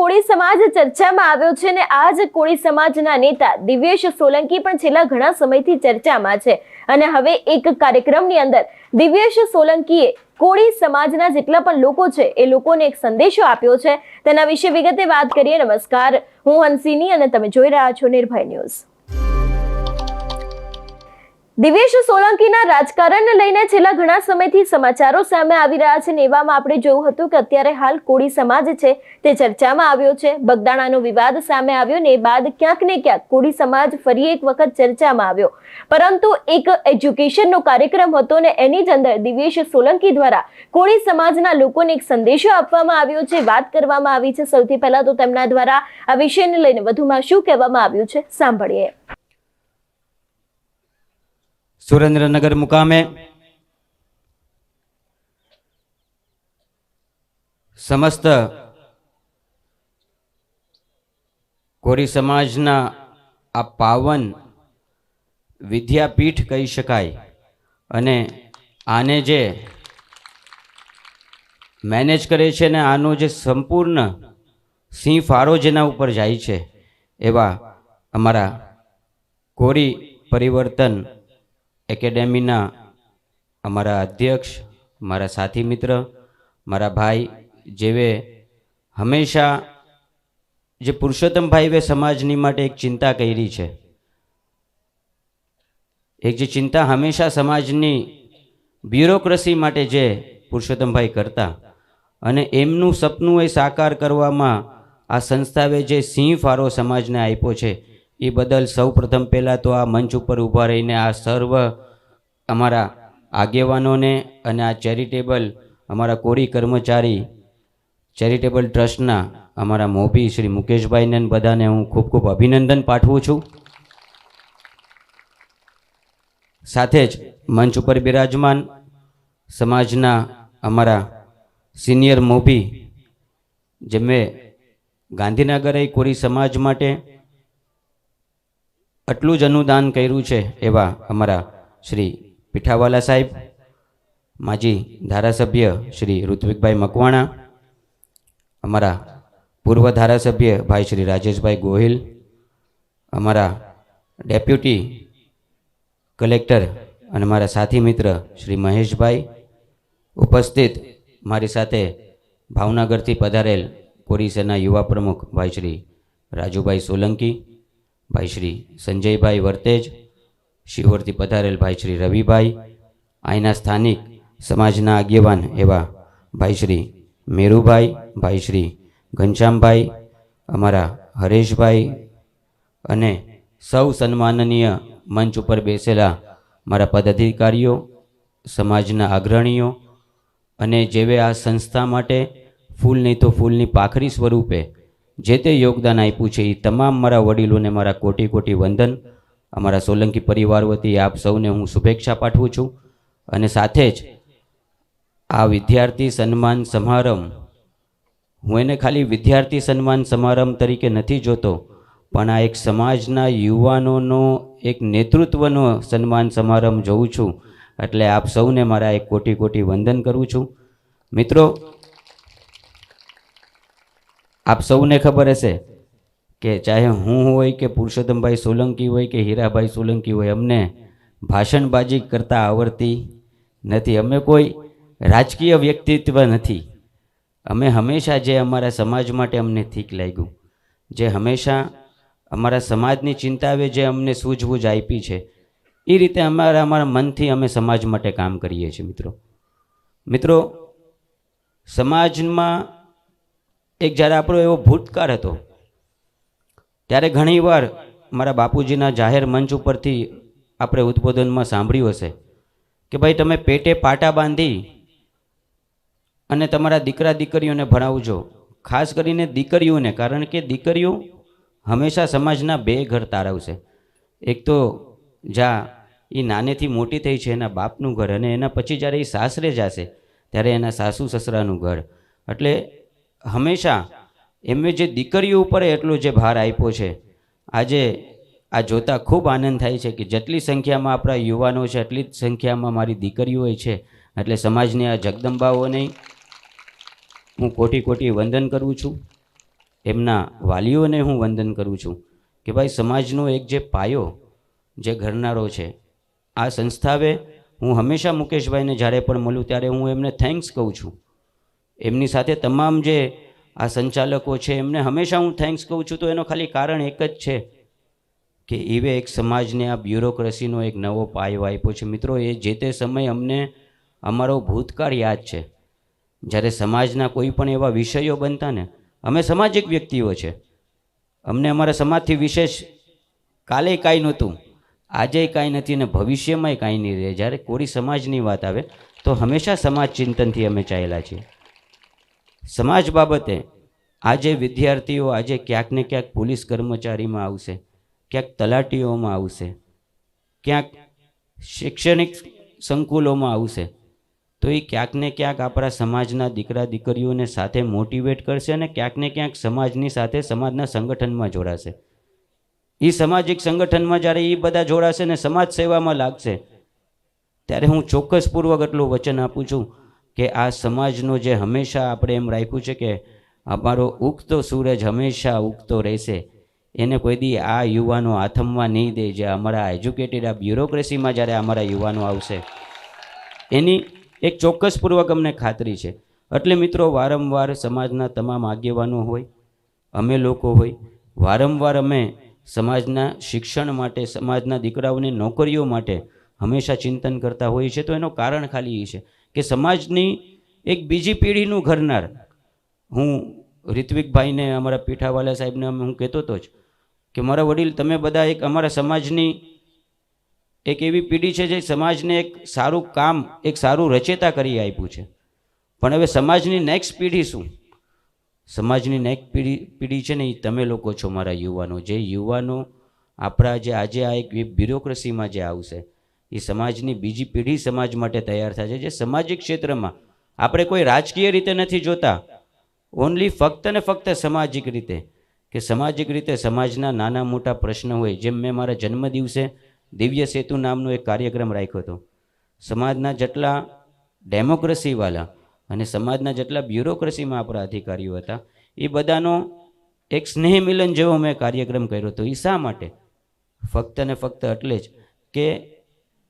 કોળી સમાજ ચર્ચામાં આવ્યો છે અને આજ કોળી સમાજના નેતા દિવ્યેશ સોલંકી પણ છેલ્લા ઘણા સમયથી ચર્ચામાં છે અને હવે એક કાર્યક્રમની અંદર દિવ્યેશ સોલંકીએ કોળી સમાજના જેટલા પણ લોકો છે એ લોકોને એક સંદેશો આપ્યો છે, તેના વિશે વિગતે વાત કરીએ. નમસ્કાર, હું હંસિની અને તમે જોઈ રહ્યા છો નિર્ભય ન્યૂઝ. દિવ્યેશ સોલંકીના રાજકારણને લઈને છેલ્લા ઘણા સમયથી સમાચારો સામે આવી રહ્યા છે ને એવામાં આપણે જોયું હતું કે અત્યારે હાલ કોળી સમાજ છે તે ચર્ચામાં આવ્યો છે. બગદાણાનો વિવાદ સામે આવ્યો ને એ બાદ ક્યાંક ને ક્યાંક કોળી સમાજ ફરી એક વખત ચર્ચામાં આવ્યો, પરંતુ એક એજ્યુકેશનનો કાર્યક્રમ હતો ને એની જ અંદર દિવ્યેશ સોલંકી દ્વારા કોળી સમાજના લોકોને એક સંદેશો આપવામાં આવ્યો છે, વાત કરવામાં આવી છે. સૌથી પહેલા તો તેમના દ્વારા આ વિષયને લઈને વધુમાં શું કહેવામાં આવ્યું છે સાંભળીએ. સુરેન્દ્રનગર મુકામે સમસ્ત કોળી સમાજના આ પાવન વિદ્યાપીઠ કહી શકાય અને આને જે મેનેજ કરે છે ને આનો જે સંપૂર્ણ સિંહ ફાળો જેના ઉપર જાય છે એવા અમારા કોળી પરિવર્તન એકેડેમીના અમારા અધ્યક્ષ, મારા સાથી મિત્ર, મારા ભાઈ જેવે હંમેશા જે પુરુષોત્તમભાઈએ સમાજની માટે એક ચિંતા કરી છે, એક જે ચિંતા હંમેશા સમાજની બ્યુરોક્રેસી માટે જે પુરુષોત્તમભાઈ કરતા અને એમનું સપનું એ સાકાર કરવામાં આ સંસ્થાએ જે સિંહ ફાળો સમાજને આપ્યો છે એ બદલ સૌ પ્રથમ પહેલાં તો આ મંચ ઉપર ઊભા રહીને આ સર્વ અમારા આગેવાનોને અને આ ચેરિટેબલ અમારા કોળી કર્મચારી ચેરિટેબલ ટ્રસ્ટના અમારા મોભી શ્રી મુકેશભાઈને બધાને હું ખૂબ ખૂબ અભિનંદન પાઠવું છું. સાથે જ મંચ ઉપર બિરાજમાન સમાજના અમારા સિનિયર મોભી જેમણે ગાંધીનગરે કોળી સમાજ માટે આટલું જ અનુદાન કર્યું છે એવા અમારા શ્રી પીઠાવાલા સાહેબ, માજી ધારાસભ્ય શ્રી ઋત્વિકભાઈ મકવાણા, અમારા પૂર્વ ધારાસભ્ય ભાઈ શ્રી રાજેશભાઈ ગોહિલ, અમારા ડેપ્યુટી કલેક્ટર અને મારા સાથી મિત્ર શ્રી મહેશભાઈ, ઉપસ્થિત મારી સાથે ભાવનગરથી પધારેલ કોળી સેના યુવા પ્રમુખ ભાઈ શ્રી રાજુભાઈ સોલંકી, ભાઈ શ્રી સંજયભાઈ વર્તેજ, શિહોરથી પધારેલ ભાઈ શ્રી રવિભાઈ, અહીંના સ્થાનિક સમાજના આગેવાન એવા ભાઈ શ્રી મેરુભાઈ, ભાઈ શ્રી ઘનશ્યામભાઈ, અમારા હરેશભાઈ અને સૌ સન્માનનીય મંચ ઉપર બેસેલા મારા પદાધિકારીઓ, સમાજના અગ્રણીઓ અને જેવે આ સંસ્થા માટે ફૂલ નહીં તો ફૂલની પાખરી સ્વરૂપે જે તે યોગદાન આપ્યું છે એ તમામ મારા વડીલોને મારા કોટી કોટી વંદન. અમારા સોલંકી પરિવાર વતી આપ સૌને હું શુભેચ્છા પાઠવું છું. અને સાથે જ આ વિદ્યાર્થી સન્માન સમારંભ, હું એને ખાલી વિદ્યાર્થી સન્માન સમારંભ તરીકે નથી જોતો, પણ આ એક સમાજના યુવાનોનો એક નેતૃત્વનો સન્માન સમારંભ જોઉં છું. એટલે આપ સૌને મારા એક કોટી કોટી વંદન કરું છું. મિત્રો, આપ સૌને ખબર હશે કે ચાહે હું હોય કે પુરુષોત્તમભાઈ સોલંકી હોય કે હીરાભાઈ સોલંકી હોય, અમને ભાષણબાજી કરતાં આવડતી નથી. અમે કોઈ રાજકીય વ્યક્તિત્વ નથી. અમે હંમેશા જે અમારા સમાજ માટે અમને ઠીક લાગ્યું, જે હંમેશા અમારા સમાજની ચિંતાએ જે અમને સૂઝબૂઝ આપી છે એ રીતે અમારા મનથી અમે સમાજ માટે કામ કરીએ છીએ. મિત્રો, સમાજમાં એક જ્યારે આપણો એવો ભૂતકાળ હતો ત્યારે ઘણીવાર મારા બાપુજીના જાહેર મંચ ઉપરથી આપણે ઉદ્બોધનમાં સાંભળ્યું હશે કે ભાઈ તમે પેટે પાટા બાંધી અને તમારા દીકરા દીકરીઓને ભણાવજો, ખાસ કરીને દીકરીઓને, કારણ કે દીકરીઓ હંમેશા સમાજના બે ઘર તારવશે. એક તો જ્યાં એ નાનેથી મોટી થઈ છે એના બાપનું ઘર, અને એના પછી જ્યારે એ સાસરે જશે ત્યારે એના સાસુ સસરાનું ઘર. એટલે હંમેશા એમને જે દીકરીઓ ઉપર એટલો જે ભાર આપ્યો છે, આજે આ જોતા ખૂબ આનંદ થાય છે કે જેટલી સંખ્યામાં આપણા યુવાનો છે એટલી જ સંખ્યામાં મારી દીકરીઓ છે. એટલે સમાજની આ જગદંબાઓને હું કોટી કોટી વંદન કરું છું. એમના વાલીઓને હું વંદન કરું છું કે ભાઈ સમાજનો એક જે પાયો જે ઘડનારો છે આ સંસ્થાએ હું હંમેશા મુકેશભાઈને જ્યારે પણ મળું ત્યારે હું એમને થેન્ક્સ કહું છું. એમની સાથે તમામ જે આ સંચાલકો છે એમને હંમેશા હું થેન્ક્સ કહું છું. તો એનો ખાલી કારણ એક જ છે કે એવે એક સમાજને આ બ્યુરોક્રેસીનો એક નવો પાયો આપ્યો છે. મિત્રો, એ જે તે સમય અમને અમારો ભૂતકાળ યાદ છે. જ્યારે સમાજના કોઈ પણ એવા વિષયો બનતા ને, અમે સામાજિક વ્યક્તિઓ છે, અમને અમારા સમાજથી વિશેષ કાલે કાંઈ નહોતું, આજે કાંઈ નથી ને ભવિષ્યમાંય કાંઈ નહીં રહે. જ્યારે કોળી સમાજની વાત આવે તો હંમેશા સમાજ ચિંતનથી અમે ચાલ્યા છીએ. સમાજ બાબતે આજે વિદ્યાર્થીઓ આજે ક્યાંક ને ક્યાંક પોલીસ કર્મચારીમાં આવશે, ક્યાંક તલાટીઓમાં આવશે, ક્યાંક શૈક્ષણિક સંકુલોમાં આવશે, તો એ ક્યાંક ને ક્યાંક આપણા સમાજના દીકરા દીકરીઓને સાથે મોટિવેટ કરશે અને ક્યાંક ને ક્યાંક સમાજની સાથે સમાજના સંગઠનમાં જોડાશે. એ સામાજિક સંગઠનમાં જ્યારે એ બધા જોડાશે ને સમાજ સેવામાં લાગશે, ત્યારે હું ચોક્કસપૂર્વક એટલું વચન આપું છું કે આ સમાજનો જે હંમેશા આપણે એમ રાખ્યું છે કે અમારો ઉગતો સૂરજ હંમેશા ઉગતો રહેશે, એને કોઈ દી આ યુવાનો આથમવા નહીં દે. જે અમારા એજ્યુકેટેડ આ બ્યુરોક્રેસીમાં જ્યારે અમારા યુવાનો આવશે એની એક ચોક્કસપૂર્વક અમને ખાતરી છે. એટલે મિત્રો, વારંવાર સમાજના તમામ આગેવાનો હોય, અમે લોકો હોય, વારંવાર અમે સમાજના શિક્ષણ માટે, સમાજના દીકરાઓને નોકરીઓ માટે હંમેશા ચિંતન કરતા હોઈએ છીએ. તો એનું કારણ ખાલી એ છે કે સમાજની એક બીજી પેઢીનું ઘડનાર, હું ઋત્વિકભાઈને, અમારા પીઠાવાલા સાહેબને હું કહેતો હતો જ કે મારા વડીલ, તમે બધા એક અમારા સમાજની એક એવી પેઢી છે જે સમાજને એક સારું કામ, એક સારું રચેતા કરી આપ્યું છે. પણ હવે સમાજની નેક્સ્ટ પેઢી શું? સમાજની નેક્સ્ટ પેઢી છે ને એ તમે લોકો છો, મારા યુવાનો. જે યુવાનો આપણા જે આજે આ એક બ્યુરોક્રેસીમાં જે આવશે, એ સમાજની બીજી પેઢી સમાજ માટે તૈયાર થાય છે. જે સામાજિક ક્ષેત્રમાં આપણે કોઈ રાજકીય રીતે નથી જોતા, ઓનલી ફક્ત ને ફક્ત સામાજિક રીતે, કે સામાજિક રીતે સમાજના નાના મોટા પ્રશ્ન હોય. જેમ મેં મારા જન્મદિવસે દિવ્ય સેતુ નામનો એક કાર્યક્રમ રાખ્યો હતો. સમાજના જેટલા ડેમોક્રેસીવાળા અને સમાજના જેટલા બ્યુરોક્રેસીમાં આપણા અધિકારીઓ હતા, એ બધાનો એક સ્નેહ મિલન જેવો મેં કાર્યક્રમ કર્યો હતો. એ શા માટે? ફક્ત ને ફક્ત એટલે જ કે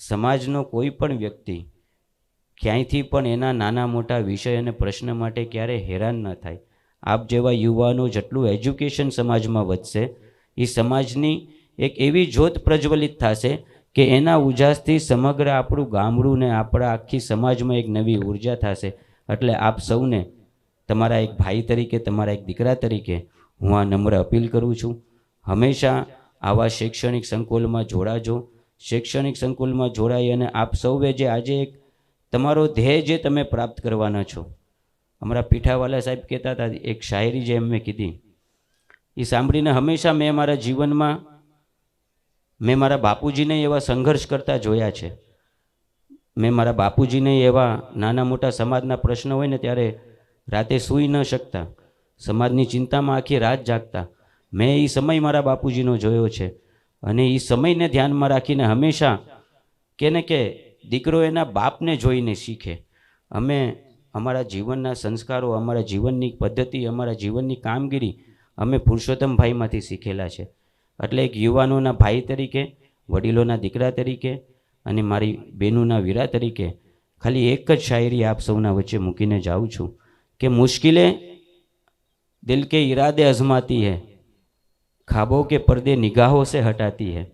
સમાજનો કોઈ પણ વ્યક્તિ ક્યાંયથી પણ એના નાના મોટા વિષય અને પ્રશ્ન માટે ક્યારેય હેરાન ન થાય. આપ જેવા યુવાનો જેટલું એજ્યુકેશન સમાજમાં વધશે, એ સમાજની એક એવી જ્યોત પ્રજ્વલિત થશે કે એના ઉજાસથી સમગ્ર આપણું ગામડું ને આપણા આખી સમાજમાં એક નવી ઉર્જા થશે. એટલે આપ સૌને તમારા એક ભાઈ તરીકે, તમારા એક દીકરા તરીકે હું આ નમ્ર અપીલ કરું છું, હંમેશા આવા શૈક્ષણિક સંકુલમાં જોડાજો. શૈક્ષણિક સંકુલમાં જોડાઈ અને આપ સૌએ જે આજે એક તમારો ધ્યેય જે તમે પ્રાપ્ત કરવાના છો, અમારા પીઠાવાલા સાહેબ કહેતા હતા, એક શાયરી જે એમને કીધી, એ સાંભળીને હંમેશા મેં મારા જીવનમાં મેં મારા બાપુજીને એવા સંઘર્ષ કરતા જોયા છે. મેં મારા બાપુજીને એવા નાના મોટા સમાજના પ્રશ્નો હોય ને ત્યારે રાતે સૂઈ ન શકતા, સમાજની ચિંતામાં આખી રાત જાગતા. મેં એ સમય મારા બાપુજીનો જોયો છે. અને એ સમયને ધ્યાનમાં રાખીને હંમેશા કે ને કે દીકરો એના બાપને જોઈને શીખે. અમે અમારા જીવનના સંસ્કારો, અમારા જીવનની પદ્ધતિ, અમારા જીવનની કામગીરી અમે પુરુષોત્તમભાઈમાંથી શીખેલા છે. એટલે એક યુવાનોના ભાઈ તરીકે, વડીલોના દીકરા તરીકે અને મારી બહેનોના વીરા તરીકે ખાલી એક જ શાયરી આપ સૌના વચ્ચે મૂકીને જાઉં છું કે મુશ્किलें दिल के इरादे आजमाती है, ख्वाबों के पर्दे निगाहों से हटाती है,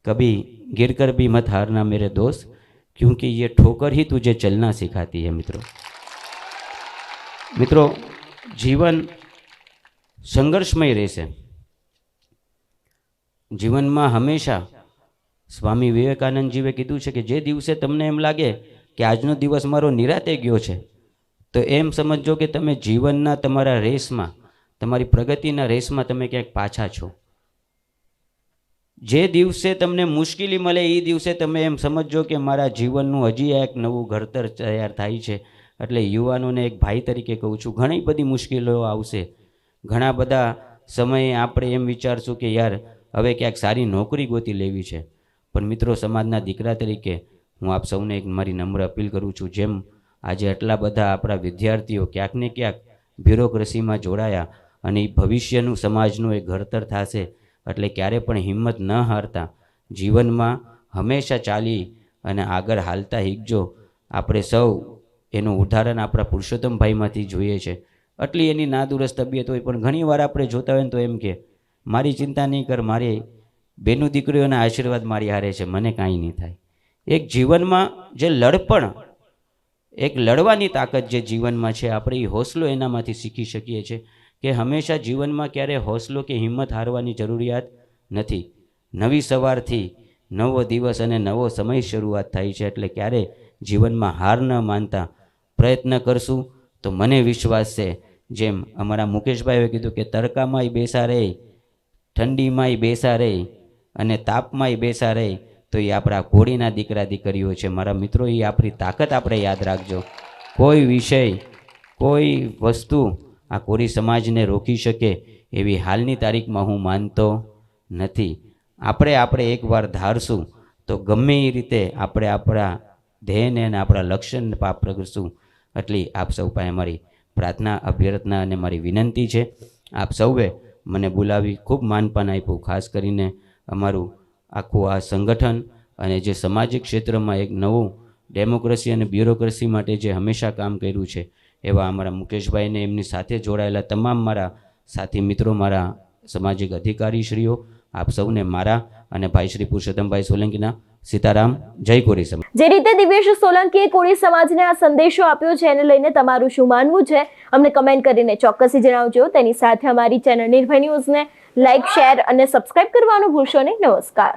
कभी गिर कर भी मत हारना मेरे दोस्त, क्योंकि ये ठोकर ही तुझे चलना सिखाती है. મિત્રો, જીવન સંઘર્ષમય રહેશે. જીવનમાં હંમેશા સ્વામી વિવેકાનંદજીએ કીધું છે કે જે દિવસે તમને એમ લાગે કે આજનો દિવસ મારો નિરાતે ગયો છે, તો એમ સમજો કે તમે જીવનના તમારા રેસમાં, તમારી પ્રગતિના રેસમાં તમે ક્યાંક પાછા છો. જે દિવસે તમને મુશ્કેલી મળે એ દિવસે તમે એમ સમજો કે મારા જીવનનું હજી એક નવું ઘડતર તૈયાર થાય છે. એટલે યુવાનોને એક ભાઈ તરીકે કહું છું, ઘણી બધી મુશ્કેલીઓ આવશે. ઘણા બધા સમયે આપણે એમ વિચારશું કે યાર હવે ક્યાંક સારી નોકરી ગોતી લેવી છે. પણ મિત્રો, સમાજના દીકરા તરીકે હું આપ સૌને એક મારી નમ્ર અપીલ કરું છું, જેમ આજે આટલા બધા આપણા વિદ્યાર્થીઓ ક્યાંક ને ક્યાંક બ્યુરોક્રેસીમાં જોડાયા અને એ ભવિષ્યનું સમાજનું એ ઘડતર થશે. એટલે ક્યારે પણ હિંમત ન હારતા જીવનમાં હંમેશા ચાલી અને આગળ હાલતા શીખજો. આપણે સૌ એનું ઉદાહરણ આપણા પુરુષોત્તમભાઈમાંથી જોઈએ છે. આટલી એની નાદુરસ્ત તબિયત હોય પણ ઘણીવાર આપણે જોતા હોય ને તો એમ કે મારી ચિંતા નહીં કર, મારી બેનું દીકરીઓના આશીર્વાદ મારી હારે છે, મને કાંઈ નહીં થાય. એક જીવનમાં જે લડપણ, એક લડવાની તાકાત જે જીવનમાં છે, આપણે એ હોસલો એનામાંથી શીખી શકીએ છીએ કે હંમેશા જીવનમાં ક્યારે હોસલો કે હિંમત હારવાની જરૂરિયાત નથી. નવી સવારથી નવો દિવસ અને નવો સમય શરૂઆત થાય છે. એટલે ક્યારે જીવનમાં હાર ન માનતા પ્રયત્ન કરશું તો મને વિશ્વાસ છે, જેમ અમારા મુકેશભાઈએ કીધું કે તડકામાંય બેસા રહે, ઠંડીમાંય બેસા રહે અને તાપમાંય બેસા રહે, તો એ આપણા ઘોડીના દીકરા દીકરીઓ છે. મારા મિત્રો, એ આપણી તાકાત આપણે યાદ રાખજો. કોઈ વિષય, કોઈ વસ્તુ આ કોરી સમાજને રોકી શકે એવી હાલની તારીખમાં હું માનતો નથી. આપણે એકવાર ધારશું તો ગમે એ રીતે આપણે આપણા ધ્યેયને અને આપણા લક્ષ્યને પ્રાપ્ત કરશું. એટલી આપ સૌ પાસે મારી પ્રાર્થના, અભ્યર્થના અને મારી વિનંતી છે. આપ સૌએ મને બોલાવી ખૂબ માનપાન આપ્યું. ખાસ કરીને અમારું આખું આ સંગઠન અને જે સામાજિક ક્ષેત્રમાં એક નવું ડેમોક્રેસી અને બ્યુરોક્રેસી માટે જે હંમેશા કામ કર્યું છે એવા અમારા મુકેશભાઈને, એમની સાથે જોડાયેલા તમામ મારા સાથી મિત્રો, મારા સામાજિક અધિકારીશ્રીઓ, આપ સૌને મારા અને ભાઈ શ્રી પુરુષોત્તમભાઈ સોલંકીના સીતારામ. જય કોરી સમાજ. જે રીતે દિવ્યેશ સોલંકીએ કોળી સમાજને આ સંદેશો આપ્યો છે એને લઈને તમારું શું માનવું છે અમને કમેન્ટ કરીને ચોક્કસથી જણાવજો. તેની સાથે અમારી ચેનલ નિર્ભય ન્યૂઝને લાઇક, શેર અને સબસ્ક્રાઇબ કરવાનું ભૂલશો નહીં. નમસ્કાર.